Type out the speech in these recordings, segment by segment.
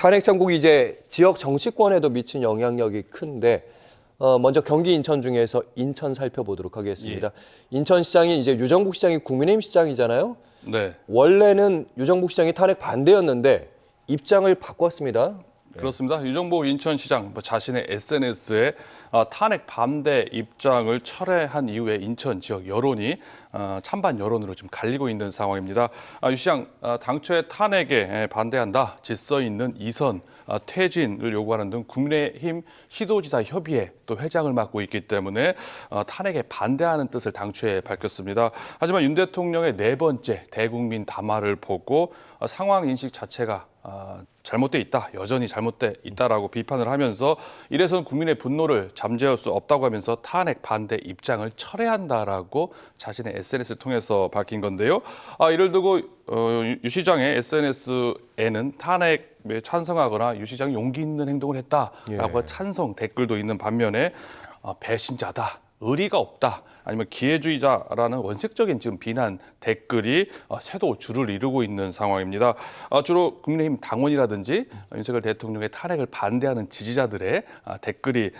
탄핵 정국이 이제 지역 정치권에도 미친 영향력이 큰데 먼저 경기 인천 중에서 인천 살펴보도록 하겠습니다. 예. 인천시장이 이제 유정복 시장이 국민의힘 시장이잖아요. 네. 원래는 유정복 시장이 탄핵 반대였는데 입장을 바꿨습니다. 그렇습니다. 유정복 인천시장 자신의 SNS에 탄핵 반대 입장을 철회한 이후에 인천 지역 여론이 찬반 여론으로 지금 갈리고 있는 상황입니다. 유 시장 당초에 탄핵에 반대한다, 질서 있는 이선 퇴진을 요구하는 등 국민의힘 시도지사 협의회 또 회장을 맡고 있기 때문에 탄핵에 반대하는 뜻을 당초에 밝혔습니다. 하지만 윤 대통령의 네 번째 대국민 담화를 보고 상황 인식 자체가 잘못돼 있다, 여전히 잘못돼 있다라고 비판을 하면서 이래서는 국민의 분노를 잠재울 수 없다고 하면서 탄핵 반대 입장을 철회한다라고 자신의 SNS를 통해서 밝힌 건데요. 이를 두고 유 시장의 SNS에는 탄핵에 찬성하거나 유 시장이 용기 있는 행동을 했다라고 찬성 댓글도 있는 반면에 배신자다, 의리가 없다, 아니면 기회주의자라는 원색적인 지금 비난 댓글이 새도 줄을 이루고 있는 상황입니다. 주로 국민의힘 당원이라든지 윤석열 대통령의 탄핵을 반대하는 지지자들의 댓글이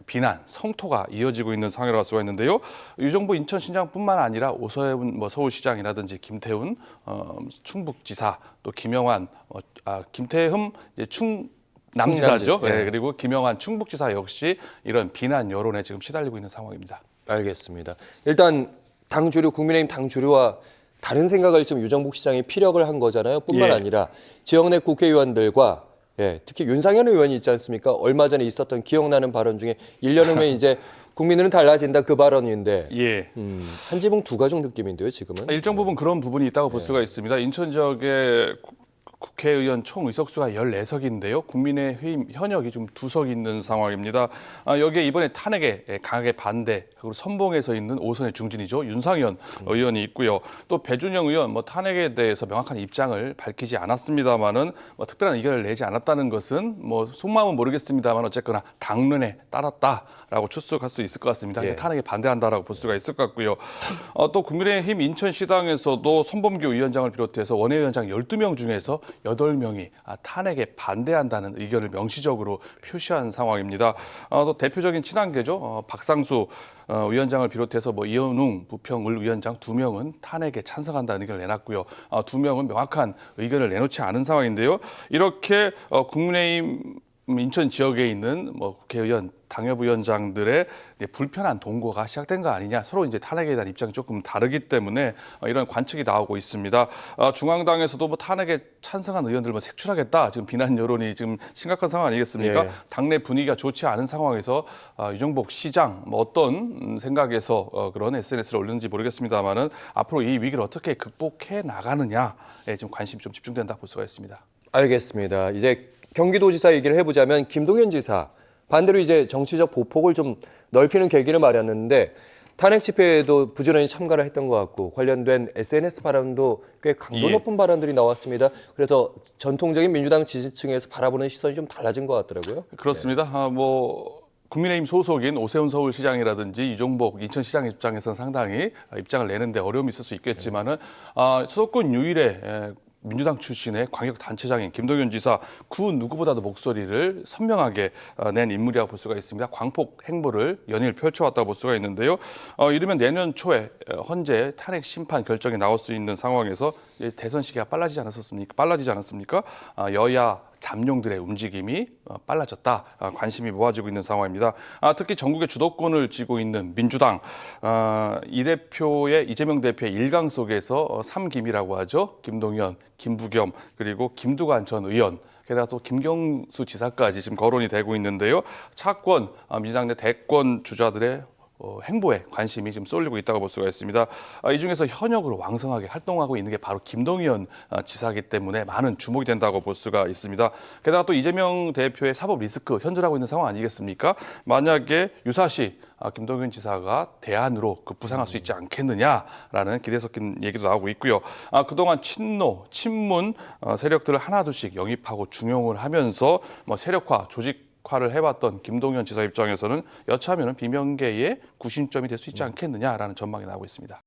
비난, 성토가 이어지고 있는 상황이라고 할 수가 있는데요. 유정복 인천시장뿐만 아니라 오세훈 서울시장이라든지 김태훈 충북지사, 또 김영환 김태흠 남지사죠. 네. 그리고 김영환 충북지사 역시 이런 비난 여론에 지금 시달리고 있는 상황입니다. 알겠습니다. 일단 당 주류, 국민의힘 당 주류와 다른 생각을 지금 유정복 시장이 피력을 한 거잖아요. 뿐만 아니라 지역 내 국회의원들과 특히 윤상현 의원이 있지 않습니까? 얼마 전에 있었던 기억나는 발언 중에 1년 후면 이제 국민들은 달라진다, 그 발언인데 한 지붕 두 가족 느낌인데요, 지금은. 일정 부분 그런 부분이 있다고 볼 수가 있습니다. 인천 지역의 국회의원 총 의석수가 14석인데요. 국민의힘 현역이 좀 2석 있는 상황입니다. 여기에 이번에 탄핵에 강하게 반대, 그리고 선봉에 서 있는 오선의 중진이죠. 윤상현 의원이 있고요. 또 배준영 의원 탄핵에 대해서 명확한 입장을 밝히지 않았습니다만은 특별한 의견을 내지 않았다는 것은 속마음은 모르겠습니다만 어쨌거나 당론에 따랐다라고 추측할 수 있을 것 같습니다. 탄핵에 반대한다라고 볼 수가 있을 것 같고요. 또 국민의힘 인천시당에서도 손범규 위원장을 비롯해서 원외위원장 12명 중에서 8명이 탄핵에 반대한다는 의견을 명시적으로 표시한 상황입니다. 또 대표적인 친한계죠. 박상수 위원장을 비롯해서 이현웅 부평을 위원장 2명은 탄핵에 찬성한다는 의견을 내놨고요. 2명은 명확한 의견을 내놓지 않은 상황인데요. 이렇게 국민의힘 인천 지역에 있는 국회의원, 당협위원장들의 불편한 동거가 시작된 거 아니냐, 서로 이제 탄핵에 대한 입장이 조금 다르기 때문에 이런 관측이 나오고 있습니다. 중앙당에서도 탄핵에 찬성한 의원들 색출하겠다, 지금 비난 여론이 지금 심각한 상황 아니겠습니까? 당내 분위기가 좋지 않은 상황에서 유정복 시장 어떤 생각에서 그런 SNS를 올렸는지 모르겠습니다만은 앞으로 이 위기를 어떻게 극복해 나가느냐에 지금 관심이 좀 집중된다 볼 수가 있습니다. 알겠습니다. 이제 경기도지사 얘기를 해보자면 김동연 지사 반대로 이제 정치적 보폭을 좀 넓히는 계기를 마련했는데 탄핵 집회에도 부지런히 참가를 했던 것 같고 관련된 SNS 발언도 꽤 강도 높은 발언들이 나왔습니다. 그래서 전통적인 민주당 지지층에서 바라보는 시선이 좀 달라진 것 같더라고요. 그렇습니다. 국민의힘 소속인 오세훈 서울시장이라든지 유정복 인천시장 입장에서는 상당히 입장을 내는데 어려움이 있을 수 있겠지만은 수도권 유일의 민주당 출신의 광역단체장인 김동연 지사, 그 누구보다도 목소리를 선명하게 낸 인물이라고 볼 수가 있습니다. 광폭 행보를 연일 펼쳐왔다고 볼 수가 있는데요. 이르면 내년 초에 헌재 탄핵 심판 결정이 나올 수 있는 상황에서 대선 시기가 빨라지지 않았습니까? 여야 잠룡들의 움직임이 빨라졌다, 관심이 모아지고 있는 상황입니다. 특히 전국의 주도권을 쥐고 있는 민주당, 이재명 대표의 일강 속에서 삼김이라고 하죠. 김동연, 김부겸, 그리고 김두관 전 의원, 게다가 또 김경수 지사까지 지금 거론이 되고 있는데요. 차권 민주당 내 대권 주자들의 행보에 관심이 지금 쏠리고 있다고 볼 수가 있습니다. 이 중에서 현역으로 왕성하게 활동하고 있는 게 바로 김동연 지사이기 때문에 많은 주목이 된다고 볼 수가 있습니다. 게다가 또 이재명 대표의 사법 리스크 현존하고 있는 상황 아니겠습니까? 만약에 유사시 김동연 지사가 대안으로 부상할 수 있지 않겠느냐라는 기대 섞인 얘기도 나오고 있고요. 그동안 친문 세력들을 하나둘씩 영입하고 중용을 하면서 세력화, 조직화를 해왔던 김동연 지사 입장에서는 여차하면 비명계의 구심점이 될 수 있지 않겠느냐라는 전망이 나오고 있습니다.